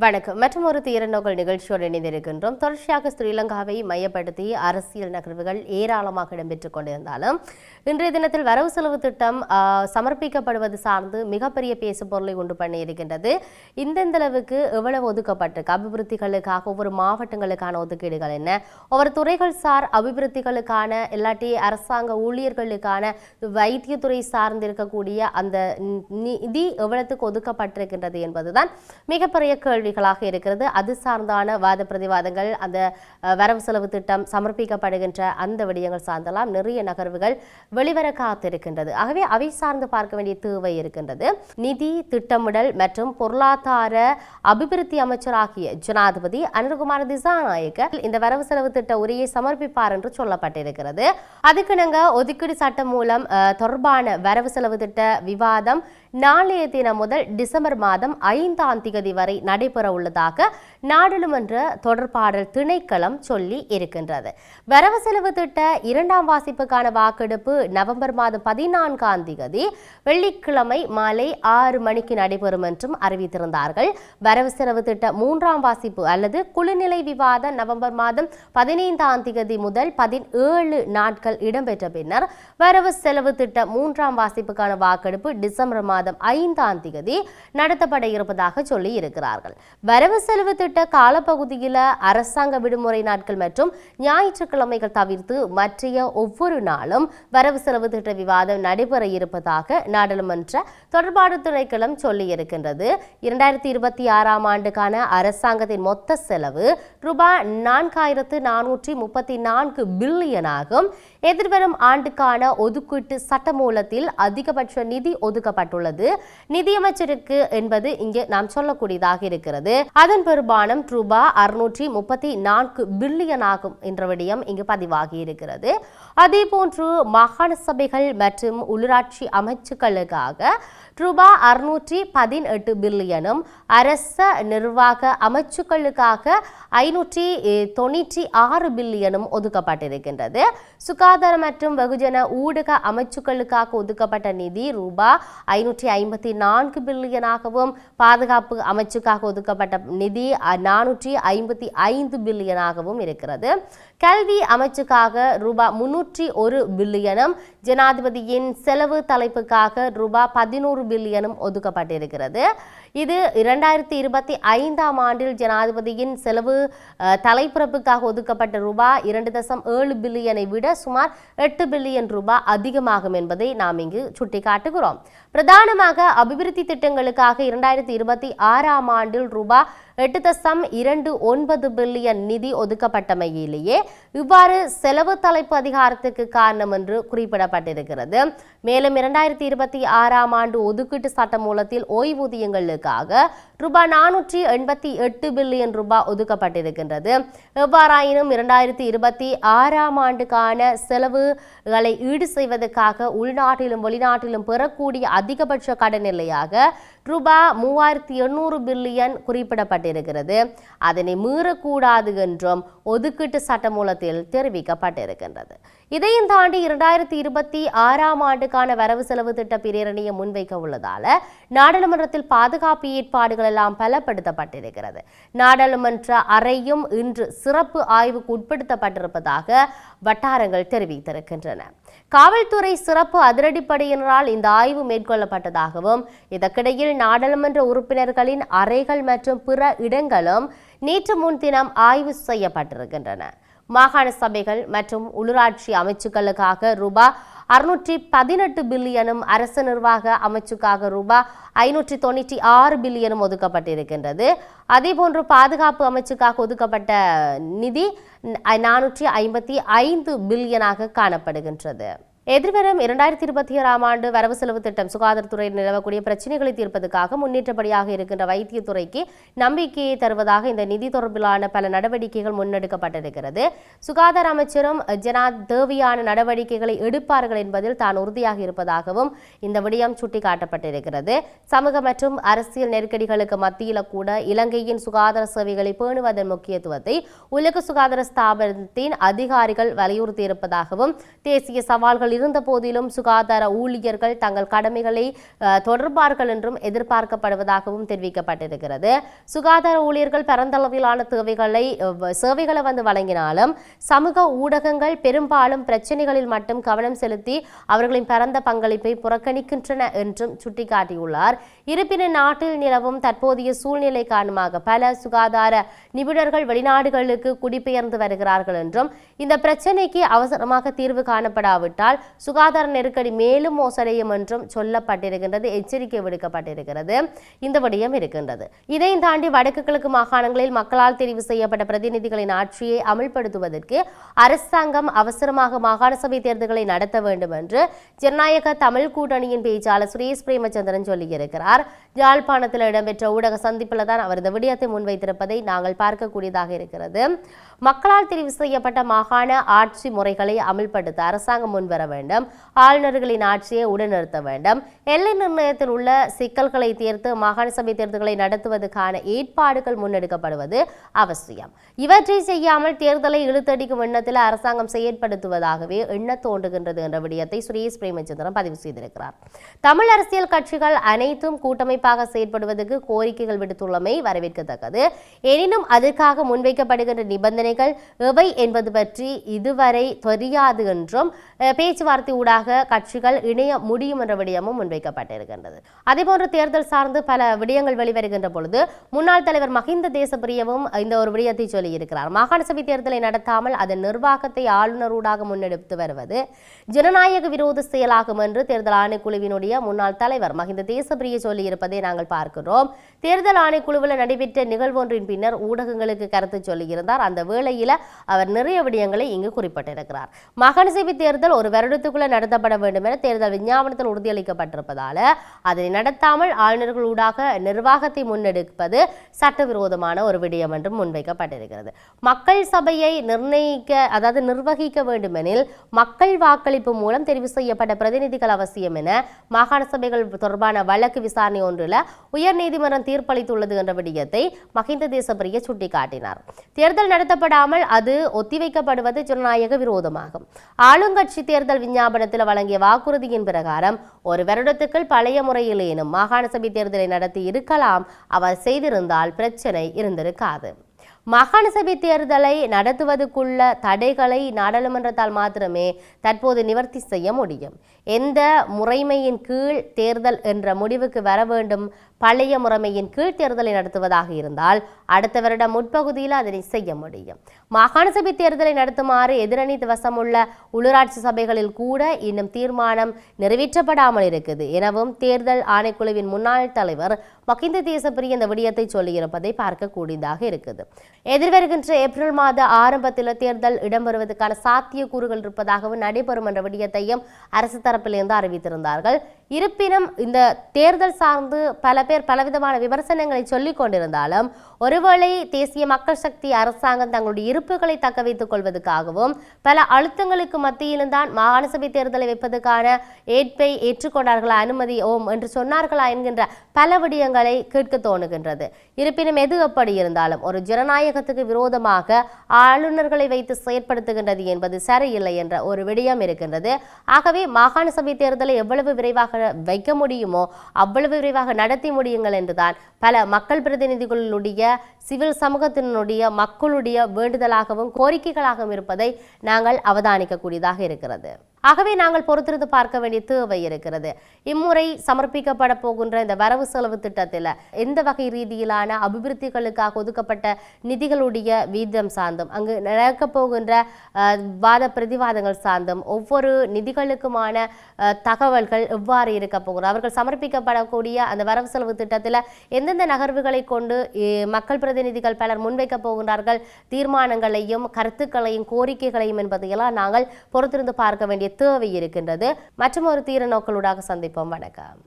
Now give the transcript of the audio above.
வணக்கம். மற்றும் ஒரு தீரநோக்கல் நிகழ்ச்சியோடு இணைந்திருக்கின்றோம். தொடர்ச்சியாக ஸ்ரீலங்காவை மையப்படுத்தி அரசியல் நகர்வுகள் ஏராளமாக இடம்பெற்றுக் கொண்டிருந்தாலும் இன்றைய தினத்தில் வரவு செலவு திட்டம் சமர்ப்பிக்கப்படுவது சார்ந்து மிகப்பெரிய பேசு பொருளை உண்டு பண்ணியிருக்கின்றது. இந்தந்த அளவுக்கு எவ்வளவு ஒதுக்கப்பட்டிருக்கு, அபிவிருத்திகளுக்காக ஒவ்வொரு மாவட்டங்களுக்கான ஒதுக்கீடுகள் என்ன, ஒவ்வொரு துறைகள் சார் அபிவிருத்திகளுக்கான இல்லாட்டி அரசாங்க ஊழியர்களுக்கான வைத்தியத்துறை சார்ந்திருக்கக்கூடிய அந்த நிதி எவ்வளவுக்கு ஒதுக்கப்பட்டிருக்கின்றது என்பதுதான் மிகப்பெரிய கேள்விகளாக இருக்கிறது. அது சார்ந்தான வாத பிரதிவாதங்கள், அந்த வரவு செலவு திட்டம் சமர்ப்பிக்கப்படுகின்ற அந்த விடயங்கள் சார்ந்தெல்லாம் நிறைய நகர்வுகள் வெளிவர காத்திருக்கின்றது. ஆகவே அவை சார்ந்து பார்க்க வேண்டிய தேவை இருக்கின்றது. நிதி திட்டமிடல் மற்றும் பொருளாதார அபிவிருத்தி அமைச்சராகிய ஜனாதிபதி அனுரகுமார திசாநாயக்க இந்த வரவு செலவு திட்ட உரையை சமர்ப்பிப்பார் என்று சொல்லப்பட்டிருக்கிறது. அதுக்கிணங்க ஒதுக்கீடு சட்டம் மூலம் தொடர்பான வரவு செலவு திட்ட விவாதம் நாளைய தினம் முதல் டிசம்பர் மாதம் 5ஆம் தேதி வரை நடைபெற உள்ளதாக நாடாளுமன்ற தொடர்பாடல் திணைக்களம் சொல்லி இருக்கின்றது. வரவு செலவு திட்ட 2ஆம் வாசிப்புக்கான வாக்கெடுப்பு நவம்பர் மாதம் 14ஆம் தேதி வெள்ளிக்கிழமை மாலை 6 மணிக்கு நடைபெறும் என்றும் அறிவித்திருந்தார்கள். வரவு செலவு திட்ட 3ஆம் வாசிப்பு அல்லது குழுநிலை விவாதம் நவம்பர் மாதம் 15ஆம் தேதி முதல் 17 நாட்கள் இடம்பெற்ற பின்னர் வரவு செலவு திட்ட 3ஆம் வாசிப்புக்கான வாக்கெடுப்பு டிசம்பர் மாதம் 5ஆம் தேதி நடத்தப்பட இருப்பதாக சொல்லி இருக்கிறார்கள். வரவு செலவு திட்ட காலப்பகுதியில் அரசாங்க விடுமுறை நாட்கள் மற்றும் ஞாயிற்றுக்கிழமைகள் தவிர்த்து மற்றைய ஒவ்வொரு நாளும் வரவு செலவு திட்ட விவாதம் நடைபெற இருப்பதாக நாடாளுமன்ற தொடர்பாடல் திணைக்களம் சொல்லி இருக்கின்றது. 2026ஆம் ஆண்டுக்கான அரசாங்கத்தின் மொத்த செலவு ரூபாய் 4434 பில்லியன் ஆகும். எதிர்வரும் ஆண்டுக்கான ஒதுக்கீட்டு சட்டமூலத்தில் அதிகபட்ச நிதி ஒதுக்கப்பட்டுள்ளது நிதியமைச்சருக்கு என்பது இங்கே நாம் சொல்லக்கூடியதாக இருக்கிறது. அதன் பெரும்பாலும் ரூபாய் 634 பில்லியன் ஆகும் என்ற விடயம் இங்கு பதிவாகி இருக்கிறது. அதே போன்று மாகாண சபைகள் மற்றும் உள்ளூராட்சி அமைச்சுக்களுக்காக ரூபாய் 618 பில்லியனும் அரச நிர்வாக அமைச்சுக்களுக்காக 596 பில்லியனும் ஒதுக்கப்பட்டிருக்கின்றது. சுகாதார மற்றும் வெகுஜன ஊடக அமைச்சுக்களுக்காக ஒதுக்கப்பட்ட நிதி ரூபாய் 554 பில்லியனாகவும் பாதுகாப்பு அமைச்சுக்காக ஒதுக்கப்பட்ட நிதி 455 பில்லியனாகவும் இருக்கிறது. கல்வி அமைச்சுக்காக ரூபாய் 301 பில்லியனும் ஜனாதிபதியின் செலவு தலைப்புக்காக ரூபாய் 11 பில்லியனும் ஒதுக்கப்பட்டிருக்கிறது. இது 2025ஆம் ஆண்டில் ஜனாதிபதியின் செலவு தலைப்பிறப்புக்காக ஒதுக்கப்பட்ட ரூபாய் 2.7 பில்லியனை விட சுமார் 8 பில்லியன் ரூபாய் அதிகமாகும் என்பதை நாம் இங்கு சுட்டிக்காட்டுகிறோம். பிரதானமாக அபிவிருத்தி திட்டங்களுக்காக 2026ஆம் ஆண்டில் ரூபாய் 8.29 பில்லியன் நிதி ஒதுக்கப்பட்டமையிலேயே இவ்வாறு செலவு தலைப்பு அதிகாரத்துக்கு காரணம் என்று குறிப்பிடப்பட்டிருக்கிறது. மேலும் 2026ஆம் ஆண்டு ஒதுக்கீட்டு சட்ட மூலத்தில் ஓய்வூதியங்களுக்காக ரூபாய் 488 பில்லியன் ரூபாய் ஒதுக்கப்பட்டிருக்கின்றது. எவ்வாறாயினும் 2026ஆம் ஆண்டுக்கான செலவுகளை ஈடு செய்வதற்காக உள்நாட்டிலும் வெளிநாட்டிலும் பெறக்கூடிய அதிகபட்ச கடன் நிலையாக ரூபாய் 3800 பில்லியன் குறிப்பிடப்பட்டிருக்கிறது. அதனை மீறக்கூடாது என்றும் ஒதுக்கீட்டு சட்டமூலத்தில் தெரிவிக்கப்பட்டிருக்கின்றது. இதையும் தாண்டி 2026ஆம் ஆண்டுக்கான வரவு செலவு திட்ட பிரேரணையை முன்வைக்க உள்ளதால நாடாளுமன்றத்தில் பாதுகாப்பு ஏற்பாடுகள் எல்லாம் பலப்படுத்தப்பட்டிருக்கிறது. நாடாளுமன்ற அறையும் இன்று சிறப்பு ஆய்வுக்கு உட்படுத்தப்பட்டிருப்பதாக வட்டாரங்கள் தெரிவித்திருக்கின்றன. காவல்துறை சிறப்பு அதிரடிப்படையினரால் இந்த ஆய்வு மேற்கொள்ளப்பட்டதாகவும் இதற்கிடையில் நாடாளுமன்ற உறுப்பினர்களின் அறைகள் மற்றும் பிற இடங்களும் நேற்று முன்தினம் ஆய்வு செய்யப்பட்டிருக்கின்றன. மாகாண சபைகள் மற்றும் உள்ளூராட்சி அமைச்சுக்களுக்காக ரூபாய் 618 பில்லியனும் அரசு நிர்வாக அமைச்சுக்காக ரூபாய் 596 பில்லியனும் ஒதுக்கப்பட்டிருக்கின்றது. அதேபோன்று பாதுகாப்பு அமைச்சுக்காக ஒதுக்கப்பட்ட நிதி 455 பில்லியனாக காணப்படுகின்றது. எதிர்வரும் 2026ஆம் ஆண்டு வரவு செலவு திட்டம் சுகாதாரத்துறையில் நிலவக்கூடிய பிரச்சனைகளை தீர்ப்பதற்காக முன்னேற்றப்படியாக இருக்கின்ற வைத்தியத்துறைக்கு நம்பிக்கையை தருவதாக இந்த நிதி தொடர்பிலான பல நடவடிக்கைகள் முன்னெடுக்கப்பட்டிருக்கிறது. சுகாதார அமைச்சரும் தேவையான நடவடிக்கைகளை எடுப்பார்கள் என்பதில் தான் உறுதியாக இருப்பதாகவும் இந்த விடயம் சுட்டிக்காட்டப்பட்டிருக்கிறது. சமூக மற்றும் அரசியல் நெருக்கடிகளுக்கு மத்தியில் கூட இலங்கையின் சுகாதார சேவைகளை பேணுவதன் முக்கியத்துவத்தை உலக சுகாதார ஸ்தாபனத்தின் அதிகாரிகள் வலியுறுத்தியிருப்பதாகவும் தேசிய சவால்கள் பிரச்சனைகள் இருந்த போதிலும் சுகாதார ஊழியர்கள் தங்கள் கடமைகளை தொடர்பார்கள் என்றும் எதிர்பார்க்கப்படுவதாகவும் தெரிவிக்கப்பட்டிருக்கிறது. சுகாதார ஊழியர்கள் பரந்தளவிலான சேவைகளை வந்து வழங்கினாலும் சமூக ஊடகங்கள் பெரும்பாலும் பிரச்சனைகளில் மட்டும் கவனம் செலுத்தி அவர்களின் பரந்த பங்களிப்பை புறக்கணிக்கின்றன என்றும் சுட்டிக்காட்டியுள்ளார். இருப்பினும் நாட்டில் நிலவும் தற்போதைய சூழ்நிலை காரணமாக பல சுகாதார நிபுணர்கள் வெளிநாடுகளுக்கு குடிபெயர்ந்து வருகிறார்கள் என்றும் இந்த பிரச்சனைக்கு அவசரமாக தீர்வு காணப்படாவிட்டால் சுகாதார நெருக்கடி மேலும் மோசடையும் என்றும் சொல்லப்பட்டிருக்கின்றது, எச்சரிக்கை விடுக்கப்பட்டிருக்கிறது. இந்த விடயம் இருக்கின்றது. இதையும் தாண்டி வடக்கு கிழக்கு மாகாணங்களில் மக்களால் தெரிவு செய்யப்பட்ட பிரதிநிதிகளின் ஆட்சியை அமல்படுத்துவதற்கு அரசாங்கம் அவசரமாக மாகாண சபை தேர்தல்களை நடத்த வேண்டும் என்று ஜனநாயக தமிழ் கூட்டணியின் பேச்சாளர் சுரேஷ் பிரேமச்சந்திரன் சொல்லியிருக்கிறார். யாழ்ப்பாணத்தில் இடம்பெற்ற ஊடக சந்திப்பில் தான் அவர் இந்த விடயத்தை முன்வைத்திருப்பதை நாங்கள் பார்க்கக்கூடியதாக இருக்கிறது. மக்களால் தெரிவு செய்யப்பட்ட மாகாண ஆட்சி முறைகளை அமல்படுத்த அரசாங்கம் முன்வர வேண்டும். ஆளுநர்களின் ஆட்சியை உடனிறுத்த வேண்டும். எல்லை நிர்ணயத்தில் உள்ள சிக்கல்களை தீர்த்து மாகாண சபை தேர்தல்களை நடத்துவதற்கான ஏற்பாடுகள் முன்னெடுக்கப்படுவது அவசியம். இவற்றை செய்யாமல் தேர்தலை இழுத்தடிக்கும் எண்ணத்தில் அரசாங்கம் செயற்படுத்துவதாகவே எண்ண தோன்றுகின்றது என்ற விடயத்தை சுரேஷ் பிரேமச்சந்திரன் பதிவு செய்திருக்கிறார். தமிழ் அரசியல் கட்சிகள் அனைத்தும் கூட்டமைப்பாக செயற்படுவதற்கு கோரிக்கைகள் விடுத்துள்ளமை வரவேற்கத்தக்கது. எனினும் அதற்காக முன்வைக்கப்படுகின்ற நிபந்தனைகள் எவை என்பது பற்றி இதுவரை தெரியாது என்றும் பேச்சுவார்த்தை ஊடாக கட்சிகள் இணைய முடியும் என்ற விடயமும் முன்வைக்கப்பட்டிருக்கின்றது. அதேபோன்று தேர்தல் சார்ந்து பல விடயங்கள் வெளிவருகின்ற பொழுது முன்னாள் தலைவர் மஹிந்த தேசப்பிரியவும் இந்த ஒரு விடயத்தை சொல்லியிருக்கிறார். மாகாண சபை தேர்தலை நடத்தாமல் அதன் நிர்வாகத்தை ஆளுநரூடாக முன்னெடுத்து வருவது ஜனநாயக விரோத செயலாகும் என்று தேர்தல் ஆணைக்குழுவினுடைய முன்னாள் தலைவர் மஹிந்த தேசப்பிரிய சொல்லியிருப்பதை நாங்கள் பார்க்கிறோம். தேர்தல் ஆணைக்குழுவில் நடைபெற்ற நிகழ்வொன்றின் பின்னர் ஊடகங்களுக்கு கருத்து சொல்லியிருந்தார். அந்த வேளையில அவர் நிறைய விடயங்களை இங்கு குறிப்பிட்டிருக்கிறார். மாகாண சபை தேர்தல் ஒரு வருடத்துக்குள்ள நடத்தப்பட வேண்டும் என தேர்தல் விஞ்ஞாபனத்தில் உறுதியளிக்கப்பட்டிருப்பதால அதனை நடத்தாமல் ஆளுநர்களூடாக நிர்வாகத்தை முன்னெடுப்பது சட்டவிரோதமான ஒரு விடயம் என்றும் முன்வைக்கப்பட்டிருக்கிறது. மக்கள் சபையை நிர்வகிக்க வேண்டுமெனில் மக்கள் வாக்களிப்பு மூலம் தெரிவு செய்யப்பட்ட பிரதிநிதிகள் அவசியம் என மாகாண சபைகள் தொடர்பான வழக்கு விசாரணை ஒன்றில் உயர்நீதிமன்றம் தீர்ப்பளித்துள்ளது என்ற விடயத்தை மஹிந்த தேசப்பிரிய சுட்டிக்காட்டினார். தேர்தல் நடத்தப்படாமல் அது ஒத்திவைக்கப்படுவது ஜனநாயக விரோதமாகும். ஆளுங்கட்சி தேர்தல் விஞ்ஞாபனத்தில் வழங்கிய வாக்குறுதியின் பிரகாரம் ஒரு வருடத்துக்குள் பழைய முறையிலேனும் மாகாண சபை தேர்தலை நடத்தி இருக்கலாம். அவர் செய்திருந்தால் பிரச்சனை இருந்திருக்காது. மாகாண சபை தேர்தலை நடத்துவதற்குள்ள தடைகளை நாடாளுமன்றத்தால் மாத்திரமே தற்போது நிவர்த்தி செய்ய முடியும். எந்த முறைமையின் கீழ் தேர்தல் என்ற முடிவுக்கு வர வேண்டும்? பழைய முறைமையின் கீழ் தேர்தலை நடத்துவதாக இருந்தால் அடுத்த வருடம் முற்பகுதியில் அதனை செய்ய முடியும். மாகாண சபை தேர்தலை நடத்துமாறு எதிரணி வசமுள்ள உள்ளூராட்சி சபைகளில் கூட இன்னும் தீர்மானம் நிறைவேற்றப்படாமல் இருக்குது எனவும் தேர்தல் ஆணைக்குழுவின் முன்னாள் தலைவர் மஹிந்த தேசப்பிரிய இந்த விடயத்தை சொல்லியிருப்பதை பார்க்கக்கூடியதாக இருக்குது. எதிர்வருகின்ற ஏப்ரல் மாத ஆரம்பத்தில் தேர்தல் இடம்பெறுவதற்கான சாத்தியக்கூறுகள் இருப்பதாகவும் நடைபெறும் என்ற விடயத்தையும் அரசு தரப்பிலிருந்து அறிவித்திருந்தார்கள். இருப்பினும் இந்த தேர்தல் சார்ந்து பல பேர் பலவிதமான விமர்சனங்களை சொல்லிக் கொண்டிருந்தாலும் ஒருவேளை தேசிய மக்கள் சக்தி அரசாங்கம் தங்களுடைய இருப்புகளை தக்க வைத்துக் கொள்வதற்காகவும் பல அழுத்தங்களுக்கு மத்தியில்தான் மாகாண சபை தேர்தலை வைப்பதற்கான ஏற்பை ஏற்றுக்கொண்டார்களா, அனுமதி ஓம் என்று சொன்னார்களா என்கின்ற பல விடயங்களை கேட்க தோணுகின்றது. இருப்பினும் எது எப்படி இருந்தாலும் ஒரு ஜனநாயகத்துக்கு விரோதமாக ஆளுநர்களை வைத்து செயற்படுத்துகின்றது என்பது சரியில்லை என்ற ஒரு விடயம் இருக்கின்றது. ஆகவே மாகாண சபை தேர்தலை எவ்வளவு விரைவாக வைக்க முடியுமோ அவ்வளவு விரைவாக நடத்தி முடியுங்கள் என்றுதான் பல மக்கள் பிரதிநிதிகளுடைய சிவில் சமூகத்தினுடைய மக்களுடைய வேண்டுதலாகவும் கோரிக்கைகளாகவும் இருப்பதை நாங்கள் அவதானிக்கக்கூடியதாக இருக்கிறது. ஆகவே நாங்கள் பொறுத்திருந்து பார்க்க வேண்டிய தேவை இருக்கிறது. இம்முறை சமர்ப்பிக்கப்பட போகின்ற இந்த வரவு செலவு திட்டத்தில் எந்த வகை ரீதியிலான அபிவிருத்திகளுக்காக ஒதுக்கப்பட்ட நிதிகளுடைய வீதம் சார்ந்தும் அங்கு நடக்கப் போகின்ற வாத பிரதிவாதங்கள் சார்ந்தும் ஒவ்வொரு நிதிகளுக்குமான தகவல்கள் எவ்வாறு இருக்க போகிறது, அவர்கள் சமர்ப்பிக்கப்படக்கூடிய அந்த வரவு செலவு திட்டத்தில் எந்தெந்த நகர்வுகளை கொண்டு மக்கள் பிரதிநிதிகள் பலர் முன்வைக்க போகின்றார்கள், தீர்மானங்களையும் கருத்துக்களையும் கோரிக்கைகளையும் என்பதையெல்லாம் நாங்கள் பொறுத்திருந்து பார்க்க வேண்டிய தேவை இருக்கின்றது. மற்றும் ஒரு தீர நோக்கலூடாக சந்திப்போம். வணக்கம்.